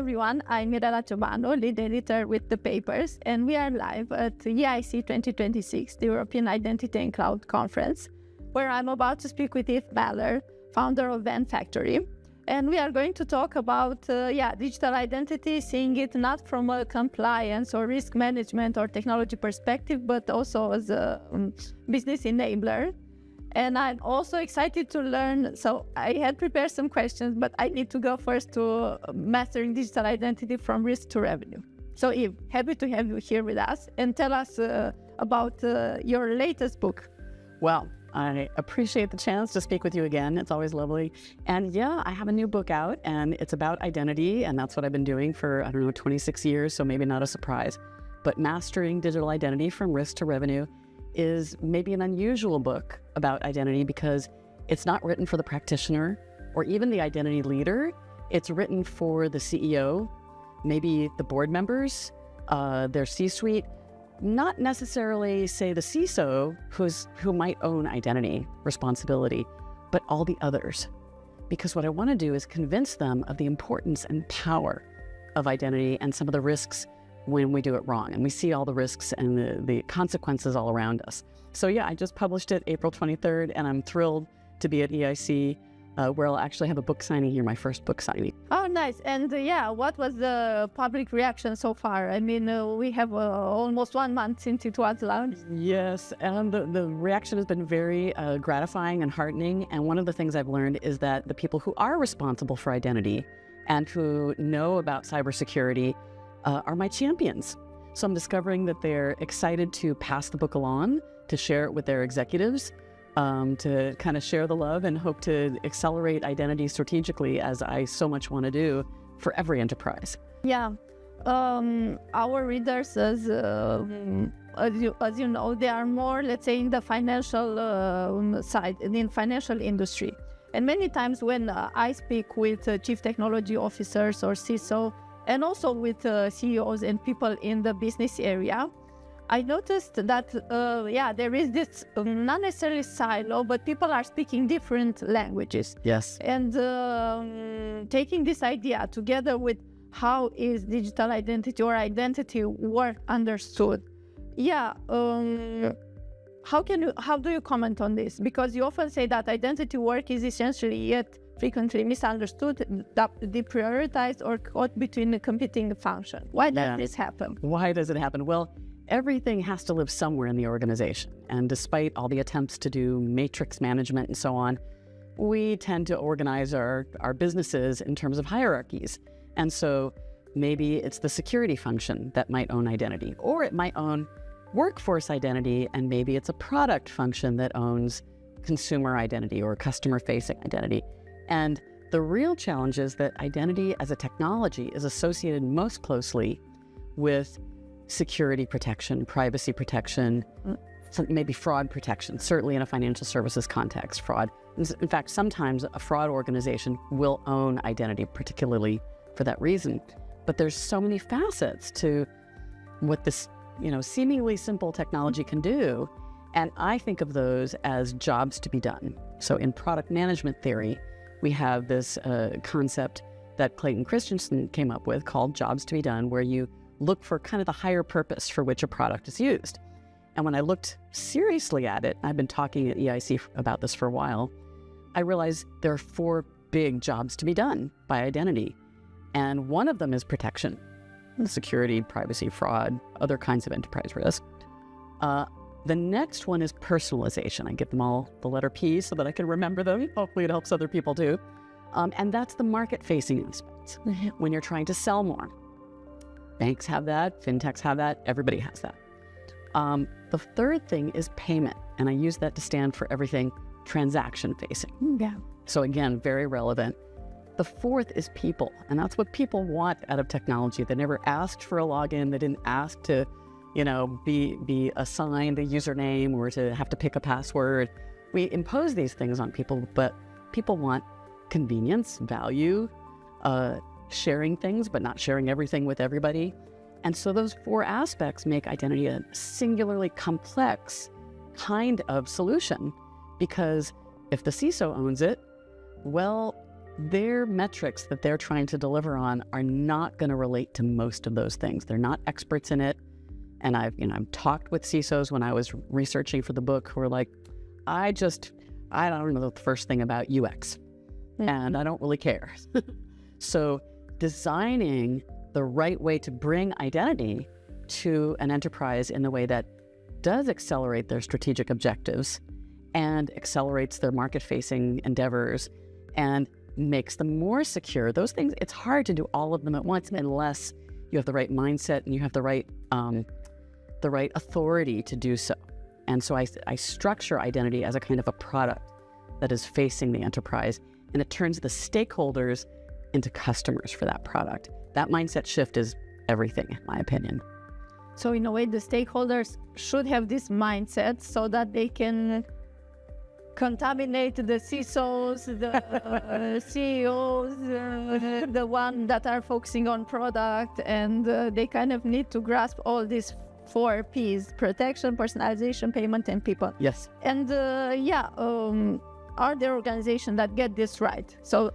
everyone, I'm Mirella Ciobanu, lead editor with The Papers, and we are live at the EIC 2026, the European Identity and Cloud Conference, where I'm about to speak with Yves Baller, founder of Venn Factory. And we are going to talk about digital identity, seeing it not from a compliance or risk management or technology perspective, but also as a business enabler. And I'm also excited to learn. So I had prepared some questions, but I need to go first to mastering digital identity from risk to revenue. So Yves, happy to have you here with us and tell us about your latest book. Well, I appreciate the chance to speak with you again. It's always lovely. And yeah, I have a new book out and it's about identity. And that's what I've been doing for, 26 years. So maybe not a surprise. But Mastering Digital Identity from Risk to Revenue is maybe an unusual book about identity because it's not written for the practitioner or even the identity leader. It's written for the CEO, maybe the board members, their C-suite, not necessarily, say, the CISO who might own identity responsibility, but all the others. Because what I want to do is convince them of the importance and power of identity and some of the risks when we do it wrong. And we see all the risks and the consequences all around us. So yeah, I just published it April 23rd, and I'm thrilled to be at EIC, where I'll actually have a book signing here, my first book signing. Oh, nice. And what was the public reaction so far? I mean, we have almost 1 month since it was launched. Yes, and the reaction has been very gratifying and heartening. And one of the things I've learned is that the people who are responsible for identity and who know about cybersecurity are my champions. So I'm discovering that they're excited to pass the book along, to share it with their executives, to kind of share the love and hope to accelerate identity strategically, as I so much want to do for every enterprise. Yeah, our readers, as you know, they are more, let's say, in the financial side, in financial industry. And many times when I speak with chief technology officers or CISO, and also with CEOs and people in the business area, I noticed that, there is this not necessarily silo, but people are speaking different languages. Yes. And taking this idea together with how is digital identity or identity work understood. Yeah. How do you comment on this? Because you often say that identity work is essentially yet frequently misunderstood, deprioritized, or caught between the competing functions. Why does this happen? Why does it happen? Well, everything has to live somewhere in the organization. And despite all the attempts to do matrix management and so on, we tend to organize our businesses in terms of hierarchies. And so maybe it's the security function that might own identity, or it might own workforce identity, and maybe it's a product function that owns consumer identity or customer-facing identity. And the real challenge is that identity as a technology is associated most closely with security protection, privacy protection, maybe fraud protection, certainly in a financial services context, fraud. In fact, sometimes a fraud organization will own identity, particularly for that reason. But there's so many facets to what this, seemingly simple technology can do. And I think of those as jobs to be done. So in product management theory, we have this concept that Clayton Christensen came up with called jobs to be done, where you look for kind of the higher purpose for which a product is used. And when I looked seriously at it, I've been talking at EIC about this for a while, I realized there are 4 big jobs to be done by identity. And one of them is protection, security, privacy, fraud, other kinds of enterprise risk. The next one is personalization. I give them all the letter P so that I can remember them. Hopefully it helps other people too. And that's the market-facing aspects. When you're trying to sell more. Banks have that, fintechs have that, everybody has that. The third thing is payment. And I use that to stand for everything transaction-facing. Yeah. So again, very relevant. The fourth is people. And that's what people want out of technology. They never asked for a login. They didn't ask to be assigned a username or to have to pick a password. We impose these things on people, but people want convenience, value, sharing things, but not sharing everything with everybody. And so those 4 aspects make identity a singularly complex kind of solution, because if the CISO owns it, well, their metrics that they're trying to deliver on are not going to relate to most of those things. They're not experts in it. And I've talked with CISOs when I was researching for the book who are like, I don't know the first thing about UX, and I don't really care. So designing the right way to bring identity to an enterprise in the way that does accelerate their strategic objectives and accelerates their market-facing endeavors and makes them more secure. Those things, it's hard to do all of them at once unless you have the right mindset and you have the right authority to do so. And so I structure identity as a kind of a product that is facing the enterprise, and it turns the stakeholders into customers for that product. That mindset shift is everything, in my opinion. So in a way, the stakeholders should have this mindset so that they can contaminate the CISOs, the CEOs, the one that are focusing on product, and they kind of need to grasp all these 4 P's: protection, personalization, payment, and people. Yes. And are there organizations that get this right? So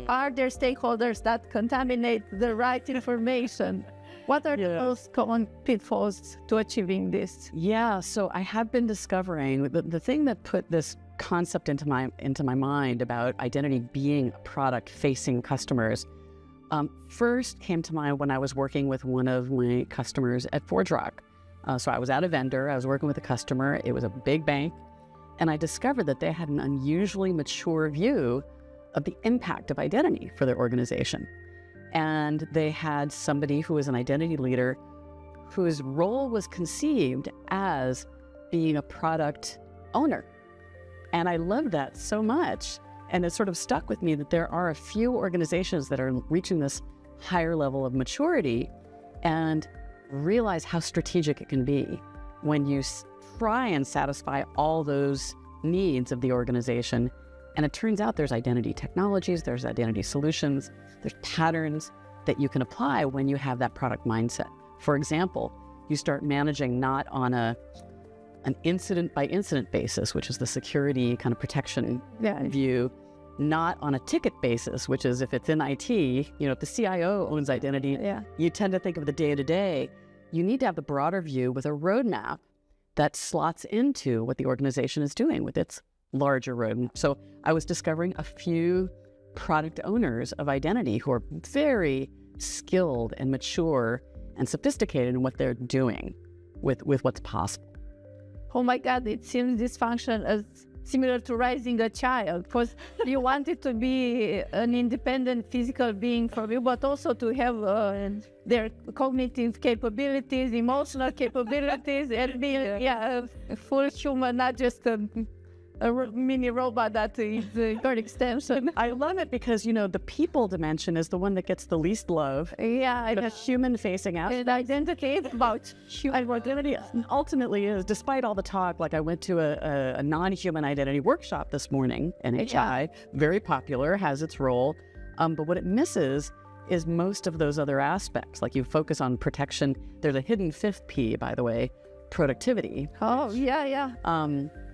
are there stakeholders that contaminate the right information? What are the most common pitfalls to achieving this? Yeah, so I have been discovering the thing that put this concept into my mind about identity being a product facing customers first came to mind when I was working with one of my customers at ForgeRock. So I was at a vendor, I was working with a customer, it was a big bank, and I discovered that they had an unusually mature view of the impact of identity for their organization. And they had somebody who was an identity leader whose role was conceived as being a product owner. And I loved that so much. And it sort of stuck with me that there are a few organizations that are reaching this higher level of maturity and realize how strategic it can be when you try and satisfy all those needs of the organization. And it turns out there's identity technologies, there's identity solutions, there's patterns that you can apply when you have that product mindset. For example, you start managing not on an incident by incident basis, which is the security kind of protection view, not on a ticket basis, which is if it's in IT, if the CIO owns identity, you tend to think of the day-to-day. You need to have the broader view with a roadmap that slots into what the organization is doing with its larger roadmap. So I was discovering a few product owners of identity who are very skilled and mature and sophisticated in what they're doing with what's possible. Oh my God, it seems this function is similar to raising a child, because you want it to be an independent physical being from you, but also to have their cognitive capabilities, emotional capabilities, and be a full human, not just a mini robot that is your extension. I love it because, the people dimension is the one that gets the least love. Yeah. The human-facing aspect. And identity is about human. Identity ultimately is, despite all the talk, like I went to a non-human identity workshop this morning, NHI, very popular, has its role. But what it misses is most of those other aspects. Like you focus on protection. There's a hidden 5th P, by the way, productivity. Oh, yeah.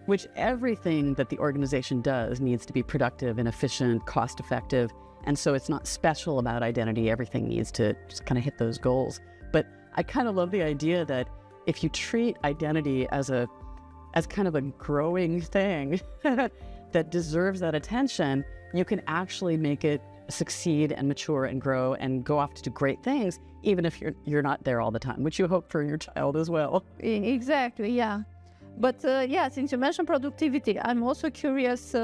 Which everything that the organization does needs to be productive and efficient, cost-effective. And so it's not special about identity. Everything needs to just kind of hit those goals. But I kind of love the idea that if you treat identity as kind of a growing thing that deserves that attention, you can actually make it succeed and mature and grow and go off to do great things, even if you're not there all the time, which you hope for your child as well. Exactly, yeah. But since you mentioned productivity, I'm also curious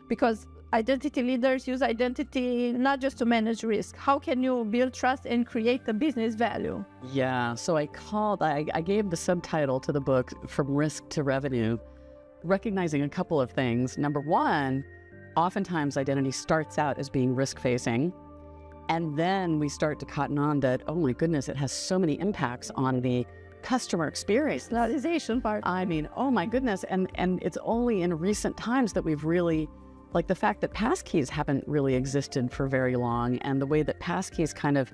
because identity leaders use identity not just to manage risk. How can you build trust and create a business value? Yeah, so I gave the subtitle to the book, From Risk to Revenue, recognizing a couple of things. Number one, oftentimes identity starts out as being risk-facing, and then we start to cotton on that, oh my goodness, it has so many impacts on the customer experience. Personalization part. I mean, oh my goodness. And it's only in recent times that we've really, like the fact that passkeys haven't really existed for very long, and the way that passkeys kind of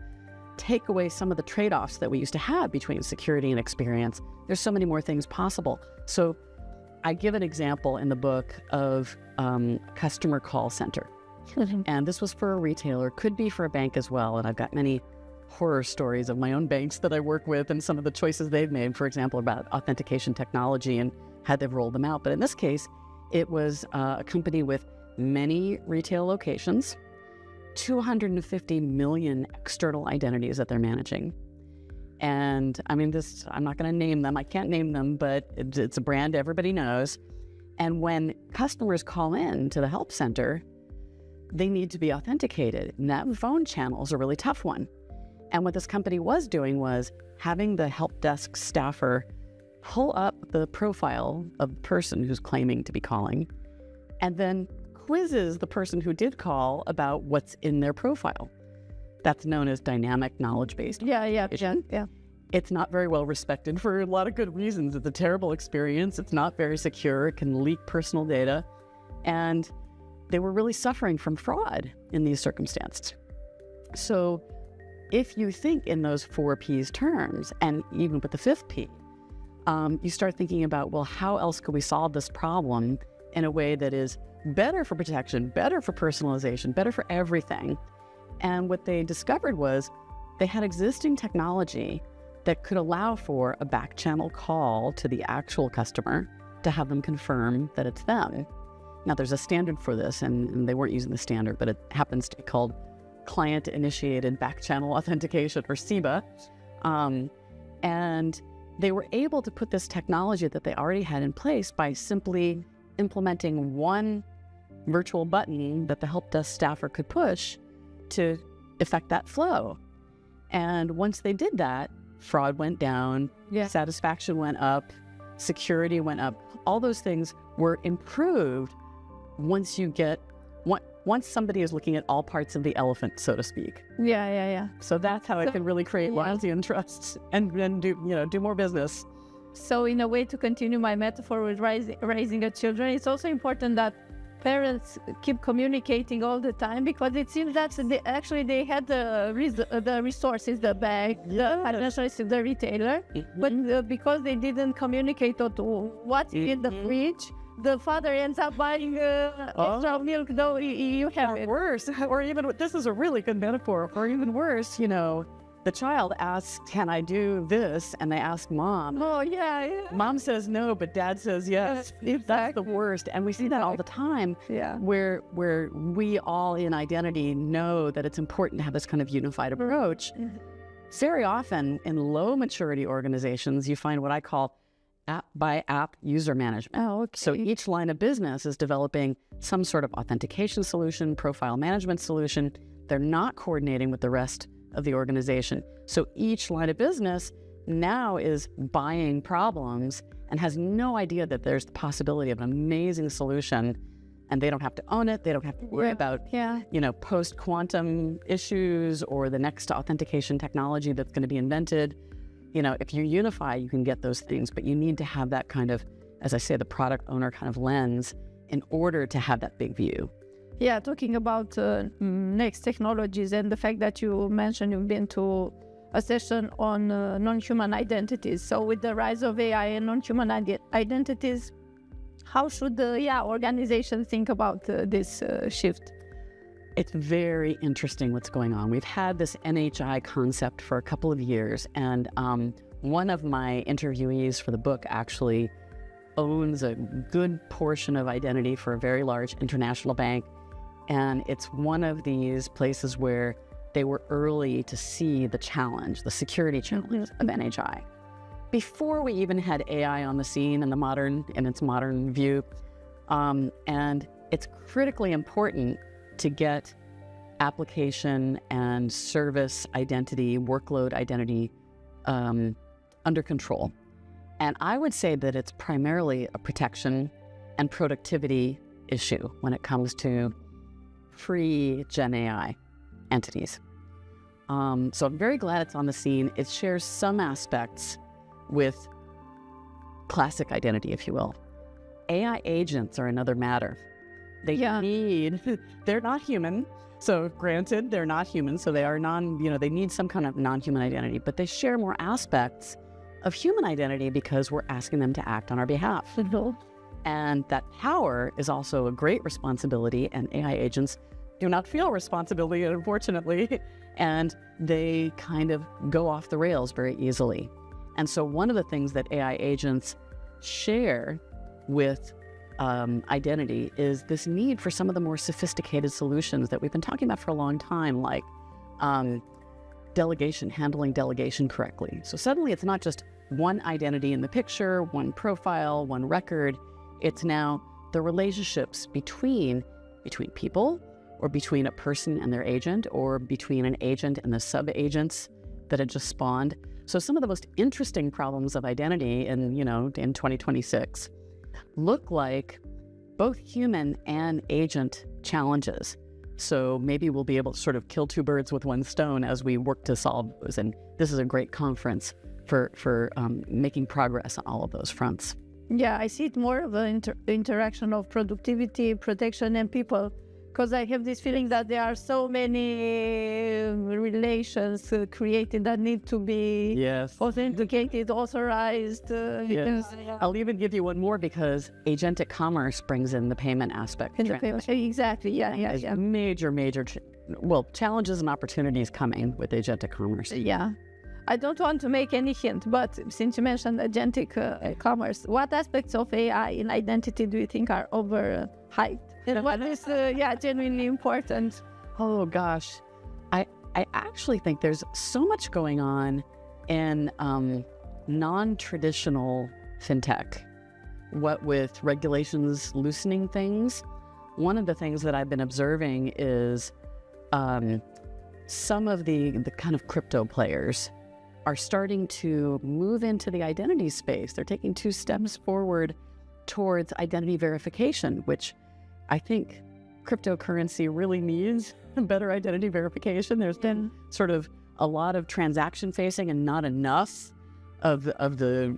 take away some of the trade-offs that we used to have between security and experience. There's so many more things possible. So I give an example in the book of customer call center. And this was for a retailer, could be for a bank as well. And I've got many horror stories of my own banks that I work with and some of the choices they've made, for example, about authentication technology and how they've rolled them out. But in this case, it was a company with many retail locations, 250 million external identities that they're managing. And I mean, I'm not going to name them. I can't name them, but it's a brand everybody knows. And when customers call in to the help center, they need to be authenticated. And that phone channel is a really tough one. And what this company was doing was having the help desk staffer pull up the profile of the person who's claiming to be calling, and then quizzes the person who did call about what's in their profile. That's known as dynamic knowledge-based. Yeah. It's not very well respected for a lot of good reasons. It's a terrible experience. It's not very secure. It can leak personal data. And they were really suffering from fraud in these circumstances. So if you think in those 4 Ps terms, and even with the 5th P, you start thinking about, well, how else could we solve this problem in a way that is better for protection, better for personalization, better for everything? And what they discovered was they had existing technology that could allow for a back channel call to the actual customer to have them confirm that it's them. Now, there's a standard for this, and they weren't using the standard, but it happens to be called Client-Initiated Back Channel Authentication, or CIBA. And they were able to put this technology that they already had in place by simply implementing one virtual button that the help desk staffer could push to effect that flow. And once they did that, fraud went down, satisfaction went up, security went up. All those things were improved once somebody is looking at all parts of the elephant, so to speak. Yeah. So that's how it can really create loyalty and trust, and then do more business. So in a way, to continue my metaphor with raising a children, it's also important that parents keep communicating all the time, because it seems that they had the resources, the bank, the financial institution, the retailer, but because they didn't communicate what's in the fridge, the father ends up buying extra milk, though you have it. Worse, or even, this is a really good metaphor, or even worse, the child asks, can I do this? And they ask mom. Oh, yeah. Mom says no, but dad says yes. Exactly. That's the worst. And we see that all the time, where we all in identity know that it's important to have this kind of unified approach. Very often in low maturity organizations, you find what I call app by app user management. Oh, okay. So each line of business is developing some sort of authentication solution, profile management solution. They're not coordinating with the rest of the organization. So each line of business now is buying problems and has no idea that there's the possibility of an amazing solution, and they don't have to own it. They don't have to worry about, post-quantum issues or the next authentication technology that's going to be invented. If you unify, you can get those things, but you need to have that kind of, as I say, the product owner kind of lens in order to have that big view. Yeah, talking about next technologies and the fact that you mentioned you've been to a session on non-human identities. So with the rise of AI and non-human identities, how should the organization think about this shift? It's very interesting what's going on. We've had this NHI concept for a couple of years, and one of my interviewees for the book actually owns a good portion of identity for a very large international bank. And it's one of these places where they were early to see the challenge, the security challenge of NHI. Before we even had AI on the scene in its modern view. And it's critically important to get application and service identity, workload identity under control. And I would say that it's primarily a protection and productivity issue when it comes to free Gen AI entities. So I'm very glad it's on the scene. It shares some aspects with classic identity, if you will. AI agents are another matter. They're not human. So granted, they're not human, so they are they need some kind of non-human identity, but they share more aspects of human identity because we're asking them to act on our behalf. And that power is also a great responsibility, and AI agents do not feel responsibility, unfortunately, and they kind of go off the rails very easily. And so one of the things that AI agents share with identity is this need for some of the more sophisticated solutions that we've been talking about for a long time, like delegation, handling delegation correctly. So suddenly it's not just one identity in the picture, one profile, one record. It's now the relationships between people, or between a person and their agent, or between an agent and the sub-agents that had just spawned. So some of the most interesting problems of identity in 2026 look like both human and agent challenges. So maybe we'll be able to sort of kill two birds with one stone as we work to solve those. And this is a great conference for making progress on all of those fronts. Yeah, I see it more of an interaction of productivity, protection, and people, because I have this feeling that there are so many relations created that need to be authenticated, authorized. Yes. I'll even give you one more, because agentic commerce brings in the payment aspect. Exactly, yeah. Major challenges and opportunities coming with agentic commerce. Yeah. I don't want to make any hint, but since you mentioned agentic commerce, what aspects of AI in identity do you think are overhyped? And what is genuinely important? Oh gosh, I actually think there's so much going on in non-traditional fintech. What with regulations loosening things, one of the things that I've been observing is some of the kind of crypto players are starting to move into the identity space. They're taking 2 steps forward towards identity verification, which I think cryptocurrency really needs better identity verification. There's been sort of a lot of transaction facing and not enough of the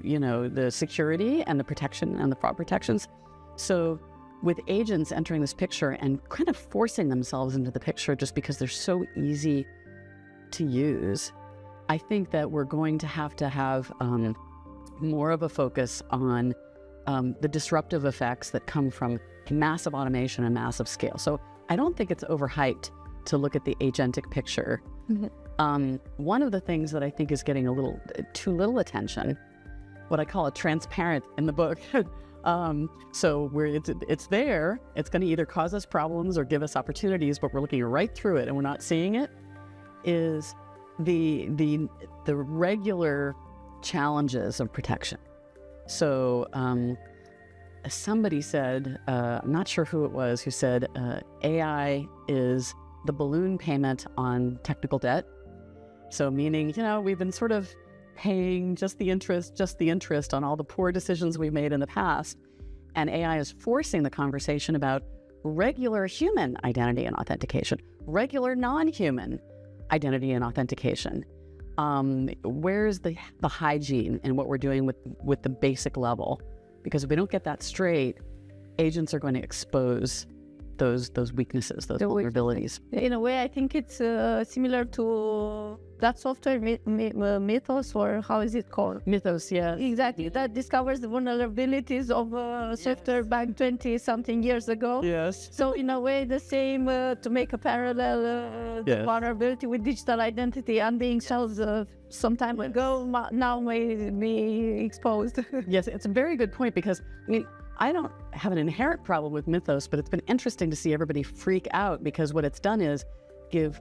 the security and the protection and the fraud protections. So with agents entering this picture and kind of forcing themselves into the picture just because they're so easy to use, I think that we're going to have more of a focus on the disruptive effects that come from massive automation and massive scale. So I don't think it's overhyped to look at the agentic picture. Mm-hmm. One of the things that I think is getting a little too little attention, what I call a transparent in the book. So where it's there, it's going to either cause us problems or give us opportunities, but we're looking right through it and we're not seeing it, is the regular challenges of protection. So somebody said, I'm not sure who it was, who said AI is the balloon payment on technical debt. So meaning, we've been sort of paying just the interest on all the poor decisions we've made in the past. And AI is forcing the conversation about regular human identity and authentication, regular non-human identity and authentication. Where's the hygiene in what we're doing with the basic level? Because if we don't get that straight, agents are going to expose those weaknesses, those vulnerabilities. In a way, I think it's similar to that software Mythos, or how is it called? Mythos, yeah. Exactly. That discovers the vulnerabilities of software back 20-something years ago. Yes. So in a way, the same, to make a parallel, the vulnerability with digital identity and being solved some time ago, now may be exposed. Yes, it's a very good point, because, I don't have an inherent problem with Mythos, but it's been interesting to see everybody freak out, because what it's done is give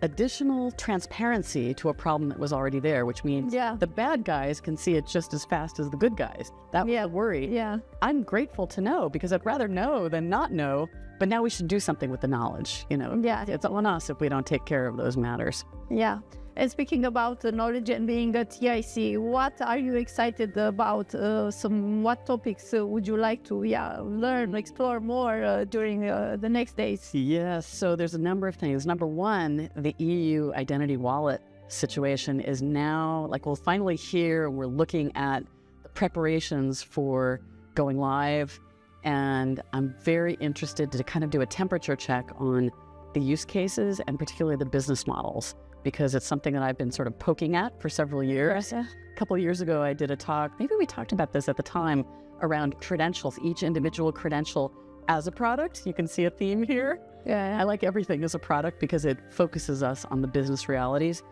additional transparency to a problem that was already there, which means the bad guys can see it just as fast as the good guys. That was the worry. Yeah. I'm grateful to know, because I'd rather know than not know, but now we should do something with the knowledge. It's on us if we don't take care of those matters. Yeah. And speaking about knowledge and being at EIC, what are you excited about? What topics would you like to learn, explore more during the next days? Yes, so there's a number of things. Number one, the EU identity wallet situation is now, we're finally here. We're looking at the preparations for going live. And I'm very interested to kind of do a temperature check on the use cases and particularly the business models, because it's something that I've been sort of poking at for several years. A couple of years ago, I did a talk, maybe we talked about this at the time, around credentials, each individual credential as a product. You can see a theme here. Yeah. I like everything as a product because it focuses us on the business realities.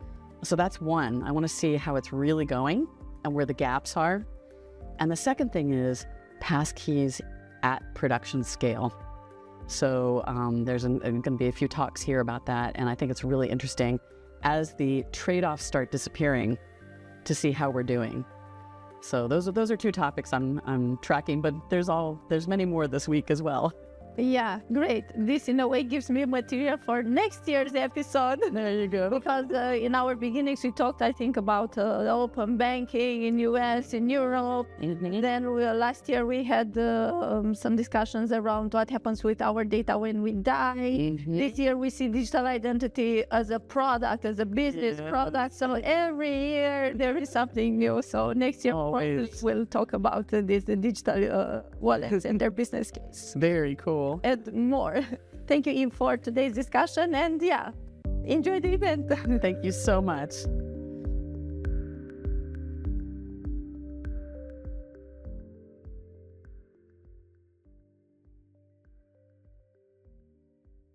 So that's one. I want to see how it's really going and where the gaps are. And the second thing is passkeys at production scale. So there's going to be a few talks here about that. And I think it's really interesting as the trade-offs start disappearing to see how we're doing. So those are two topics I'm tracking, but there's many more this week as well. Yeah, great. This in a way gives me material for next year's episode. There you go. Because in our beginnings we talked, I think, about open banking in US, in Europe. Mm-hmm. Then last year we had some discussions around what happens with our data when we die. Mm-hmm. This year we see digital identity as a product, as a business product. So every year there is something new. So next year we'll talk about the digital wallets and their business case. Very cool. And more. Thank you, Eve, for today's discussion. And yeah, enjoy the event. Thank you so much.